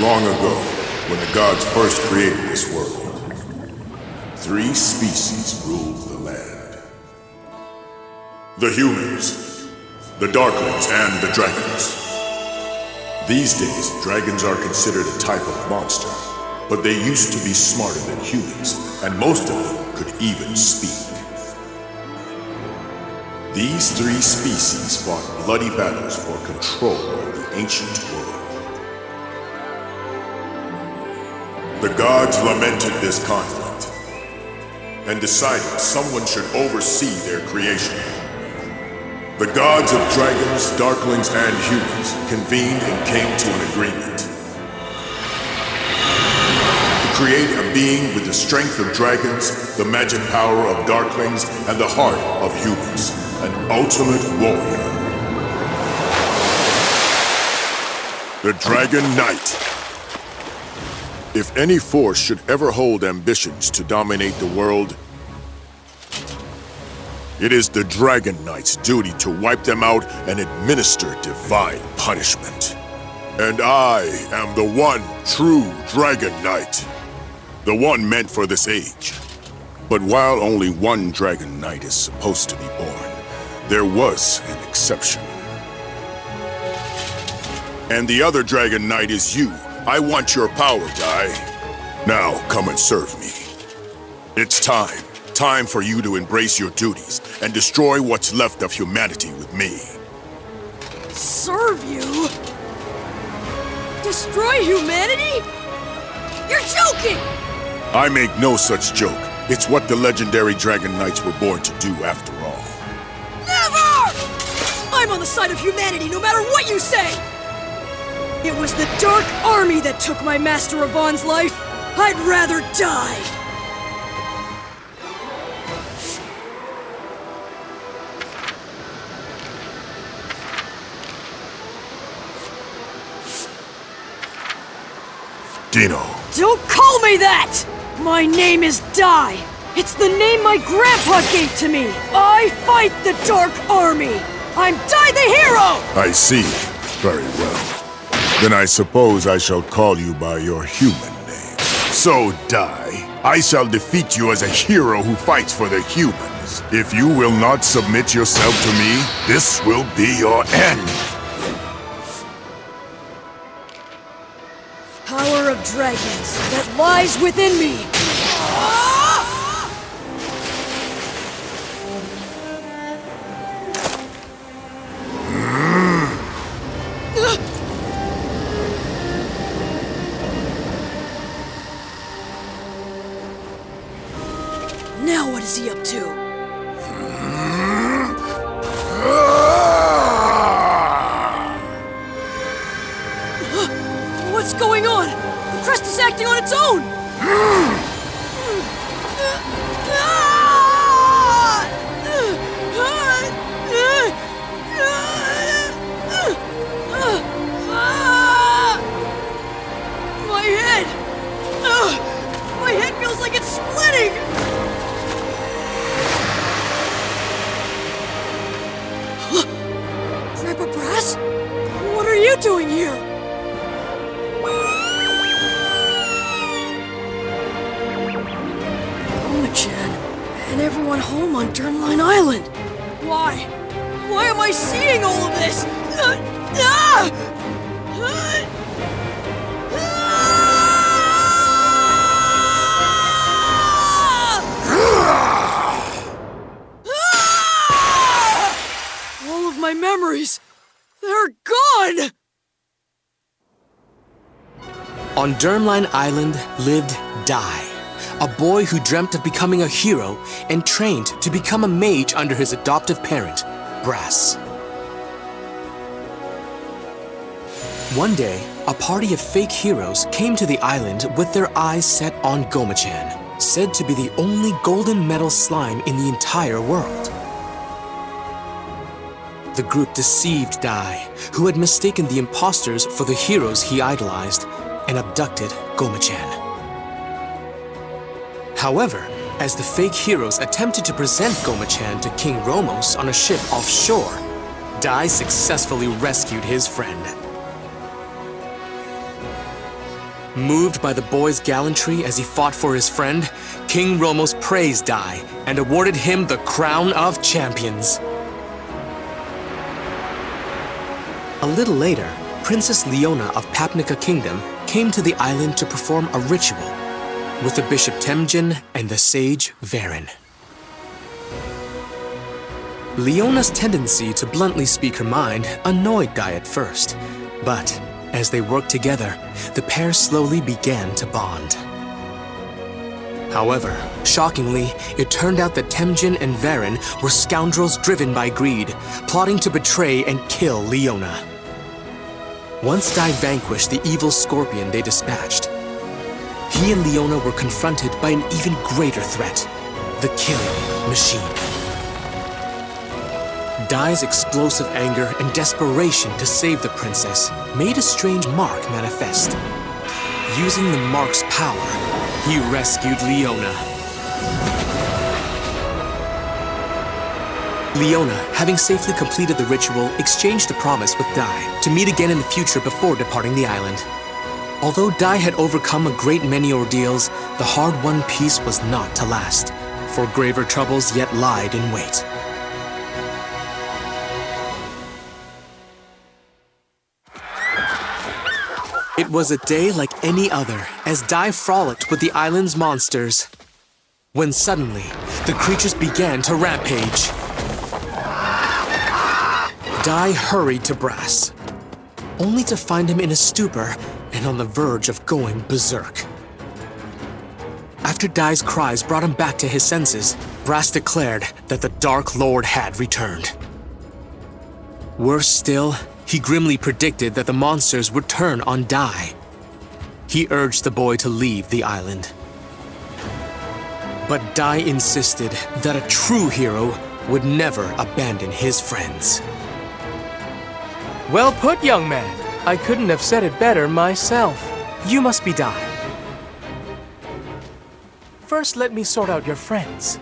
Long ago, when the gods first created this world, 3 species ruled the land. The humans, the darklings, and the dragons. These days, dragons are considered a type of monster, but they used to be smarter than humans, and most of them could even speak. These 3 species fought bloody battles for control of the ancient world. The gods lamented this conflict and decided someone should oversee their creation. The gods of dragons, darklings, and humans convened and came to an agreement to create a being with the strength of dragons, the magic power of darklings, and the heart of humans, an ultimate warrior. The Dragon Knight. If any force should ever hold ambitions to dominate the world, it is the Dragon Knight's duty to wipe them out and administer divine punishment. And I am the one true Dragon Knight, the one meant for this age. But while only one Dragon Knight is supposed to be born, there was an exception. And the other Dragon Knight is you. I want your power, Dai. Now, come and serve me. It's time. Time for you to embrace your duties and destroy what's left of humanity with me. Serve you? Destroy humanity? You're joking! I make no such joke. It's what the legendary Dragon Knights were born to do after all. Never! I'm on the side of humanity no matter what you say! It was the Dark Army that took my Master Avan's life. I'd rather die. Dino. Don't call me that! My name is Dai. It's the name my grandpa gave to me. I fight the Dark Army. I'm Dai the Hero! I see. Very well. Then I suppose I shall call you by your human name. So, Dai, I shall defeat you as a hero who fights for the humans. If you will not submit yourself to me, this will be your end. Power of dragons that lies within me. Now what is he up to? What's going on? The crest is acting on its own! My head! My head feels like it's splitting! Grandpa Brass? What are you doing here? Chan, and everyone home on Dermline Island. Why? Why am I seeing all of this? All of my memories, they're gone! On Dermline Island lived Dai, a boy who dreamt of becoming a hero and trained to become a mage under his adoptive parent, Brass. One day, a party of fake heroes came to the island with their eyes set on Goma-chan, said to be the only golden metal slime in the entire world. The group deceived Dai, who had mistaken the imposters for the heroes he idolized, and abducted Goma-chan. However, as the fake heroes attempted to present Goma-chan to King Romos on a ship offshore, Dai successfully rescued his friend. Moved by the boy's gallantry as he fought for his friend, King Romos praised Dai and awarded him the Crown of Champions. A little later, Princess Leona of Papnica Kingdom came to the island to perform a ritual with the Bishop Temujin and the sage Varen. Leona's tendency to bluntly speak her mind annoyed Dai at first, but as they worked together, the pair slowly began to bond. However, shockingly, it turned out that Temujin and Varen were scoundrels driven by greed, plotting to betray and kill Leona. Once Dai vanquished the evil scorpion they dispatched, he and Leona were confronted by an even greater threat, the killing machine. Dai's explosive anger and desperation to save the princess made a strange mark manifest. Using the mark's power, he rescued Leona. Leona, having safely completed the ritual, exchanged a promise with Dai to meet again in the future before departing the island. Although Dai had overcome a great many ordeals, the hard-won peace was not to last, for graver troubles yet lied in wait. It was a day like any other, as Dai frolicked with the island's monsters, when suddenly, the creatures began to rampage. Dai hurried to Brass, only to find him in a stupor and on the verge of going berserk. After Dai's cries brought him back to his senses, Brass declared that the Dark Lord had returned. Worse still, he grimly predicted that the monsters would turn on Dai. He urged the boy to leave the island. But Dai insisted that a true hero would never abandon his friends. Well put, young man. I couldn't have said it better myself. You must be Dai. First, let me sort out your friends.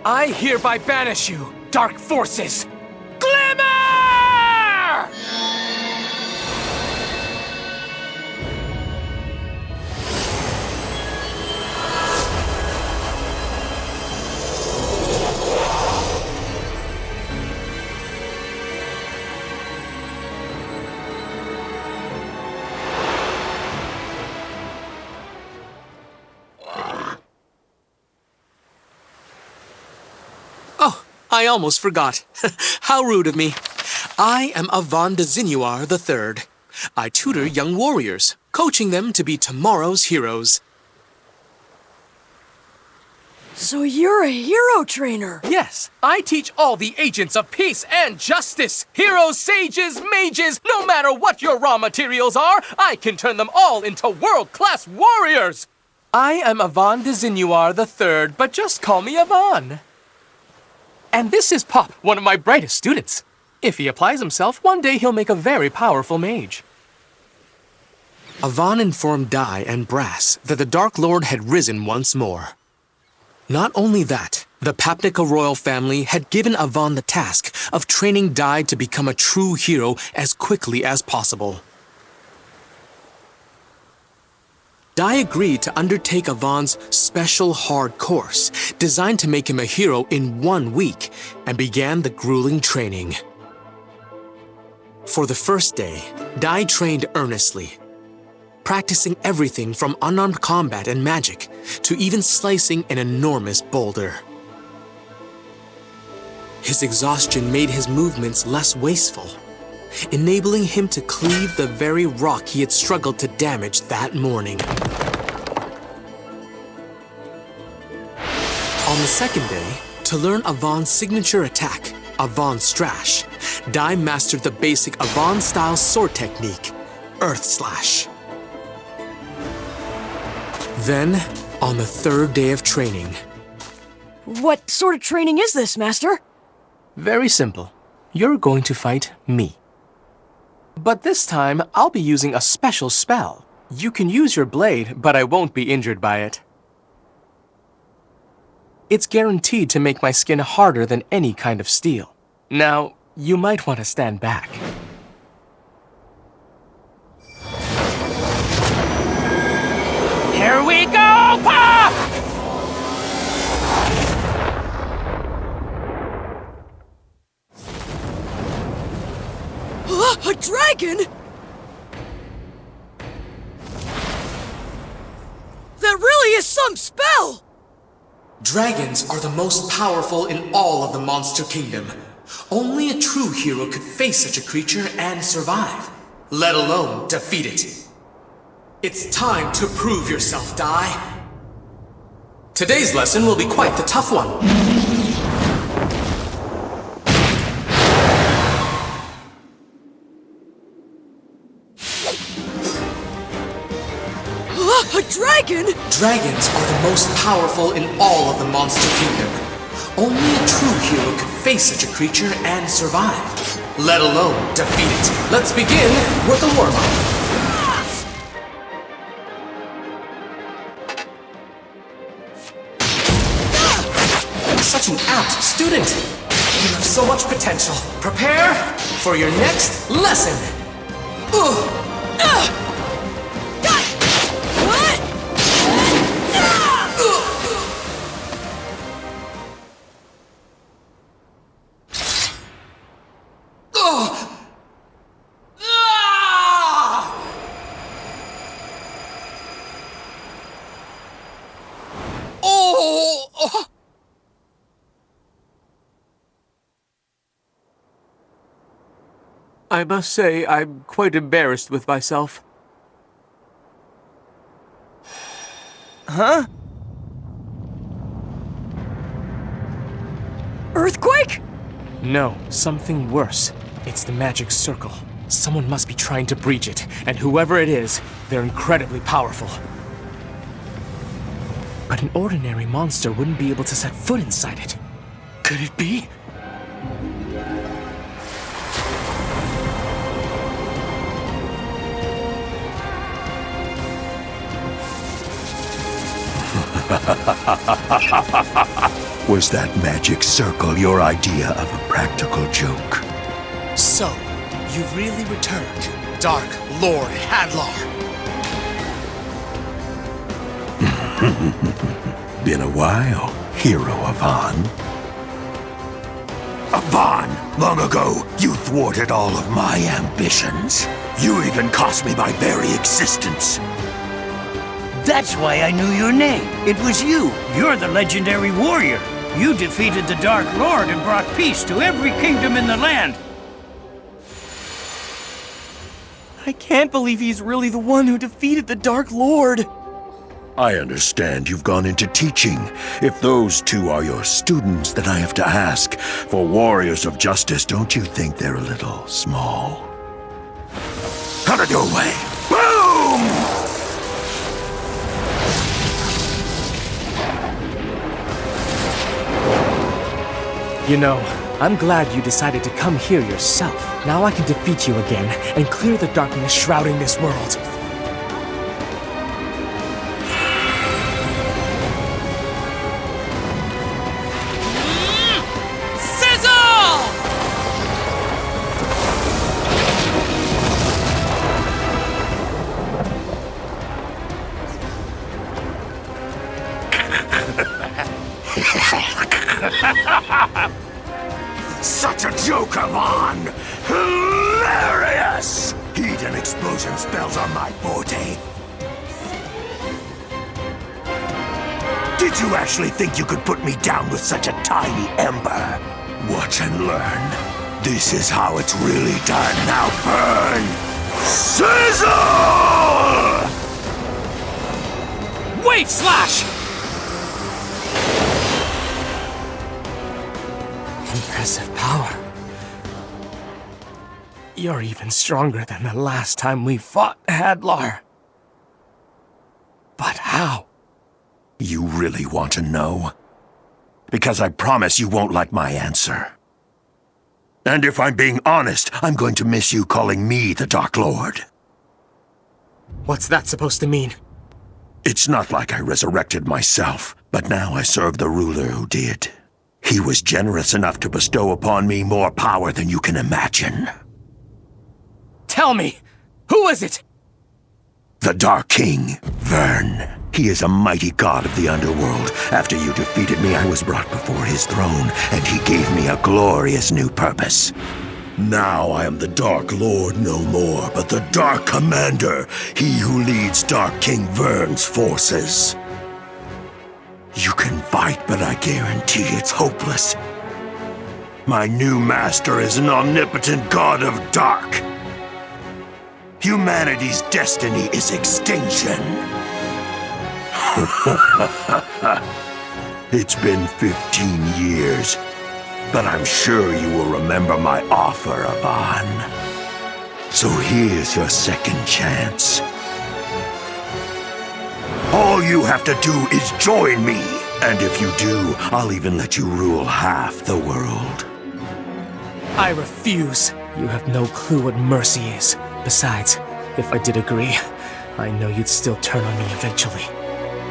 I hereby banish you, dark forces! Glimmer! I almost forgot. How rude of me. I am Avan de Zinuar III. I tutor young warriors, coaching them to be tomorrow's heroes. So you're a hero trainer? Yes, I teach all the agents of peace and justice. Heroes, sages, mages, no matter what your raw materials are, I can turn them all into world-class warriors. I am Avan de Zinuar III, but just call me Avan. And this is Pop, one of my brightest students. If he applies himself, one day he'll make a very powerful mage. Avan informed Dai and Brass that the Dark Lord had risen once more. Not only that, the Papnica royal family had given Avan the task of training Dai to become a true hero as quickly as possible. Dai agreed to undertake Avan's special hard course, designed to make him a hero in 1 week, and began the grueling training. For the first day, Dai trained earnestly, practicing everything from unarmed combat and magic to even slicing an enormous boulder. His exhaustion made his movements less wasteful, enabling him to cleave the very rock he had struggled to damage that morning. On the second day, to learn Avan's signature attack, Avan Strash, Dai mastered the basic Avan-style sword technique, Earth Slash. Then, on the third day of training... What sort of training is this, Master? Very simple. You're going to fight me. But this time, I'll be using a special spell. You can use your blade, but I won't be injured by it. it's guaranteed to make my skin harder than any kind of steel. Now, you might want to stand back. Here we go, Pop! A dragon? That really is some spell! Dragons are the most powerful in all of the Monster Kingdom. Only a true hero could face such a creature and survive, let alone defeat it. It's time to prove yourself, Dai. Today's lesson will be quite the tough one. A dragon? Dragons are the most powerful in all of the Monster Kingdom. Only a true hero could face such a creature and survive, let alone defeat it. Let's begin with a warm-up. Such an apt student! You have so much potential. Prepare for your next lesson. What? I must say, I'm quite embarrassed with myself. Huh? Earthquake? No, something worse. It's the magic circle. Someone must be trying to breach it, and whoever it is, they're incredibly powerful. But an ordinary monster wouldn't be able to set foot inside it. Could it be? Was that magic circle your idea of a practical joke? So, you really returned, Dark Lord Hadlar. Been a while, Hero Avan. Avan, long ago, you thwarted all of my ambitions. You even cost me my very existence. That's why I knew your name. It was you. You're the legendary warrior. You defeated the Dark Lord and brought peace to every kingdom in the land. I can't believe he's really the one who defeated the Dark Lord. I understand you've gone into teaching. If those two are your students, then I have to ask, for warriors of justice, don't you think they're a little small? Out of your way! Boom! You know, I'm glad you decided to come here yourself. Now I can defeat you again and clear the darkness shrouding this world. Such a joke, Avan! Hilarious! Heat and explosion spells are my forte. Did you actually think you could put me down with such a tiny ember? Watch and learn. This is how it's really done. Now burn! Sizzle! Wait, Slash! Impressive power. You're even stronger than the last time we fought, Hadlar. But how? You really want to know? Because I promise you won't like my answer. And if I'm being honest, I'm going to miss you calling me the Dark Lord. What's that supposed to mean? It's not like I resurrected myself, but now I serve the ruler who did. He was generous enough to bestow upon me more power than you can imagine. Tell me, who is it? The Dark King, Vern. He is a mighty god of the underworld. After you defeated me, I was brought before his throne, and he gave me a glorious new purpose. Now I am the Dark Lord no more, but the Dark Commander, he who leads Dark King Vern's forces. You can fight, but I guarantee it's hopeless. My new master is an omnipotent god of dark. Humanity's destiny is extinction. It's been 15 years, but I'm sure you will remember my offer, Avan. So here's your second chance. All you have to do is join me. And if you do, I'll even let you rule half the world. I refuse. You have no clue what mercy is. Besides, if I did agree, I know you'd still turn on me eventually.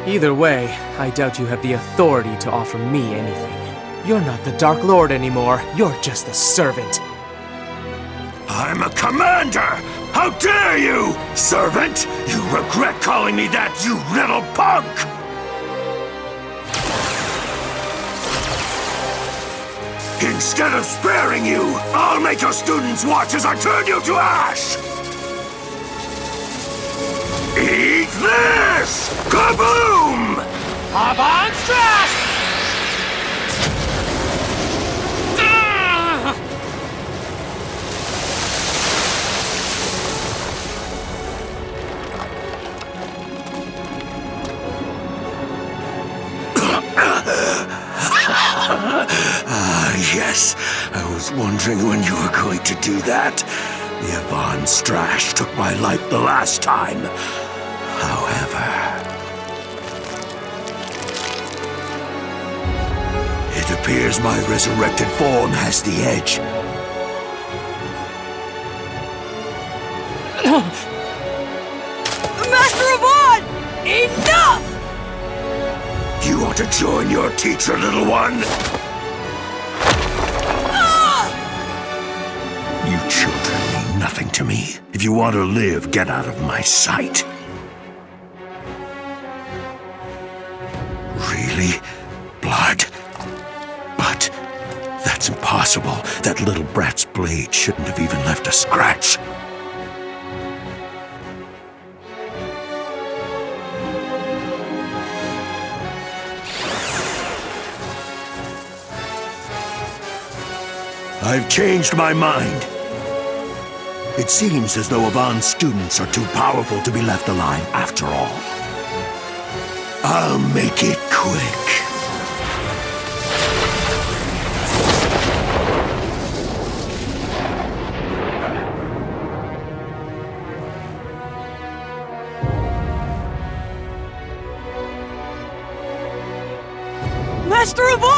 Either way, I doubt you have the authority to offer me anything. You're not the Dark Lord anymore. You're just a servant. I'm a commander! How dare you, servant! You regret calling me that, you little punk! Instead of sparing you, I'll make your students watch as I turn you to ash! Eat this! Kaboom! Avan Strash! Yes. I was wondering when you were going to do that. The Avan Strash took my life the last time. However, it appears my resurrected form has the edge. Master Avan! Enough! You ought to join your teacher, little one. You children mean nothing to me. If you want to live, get out of my sight. Really? Blood? But that's impossible. That little brat's blade shouldn't have even left a scratch. I've changed my mind. It seems as though Avan's students are too powerful to be left alive after all. I'll make it quick. Master Avan!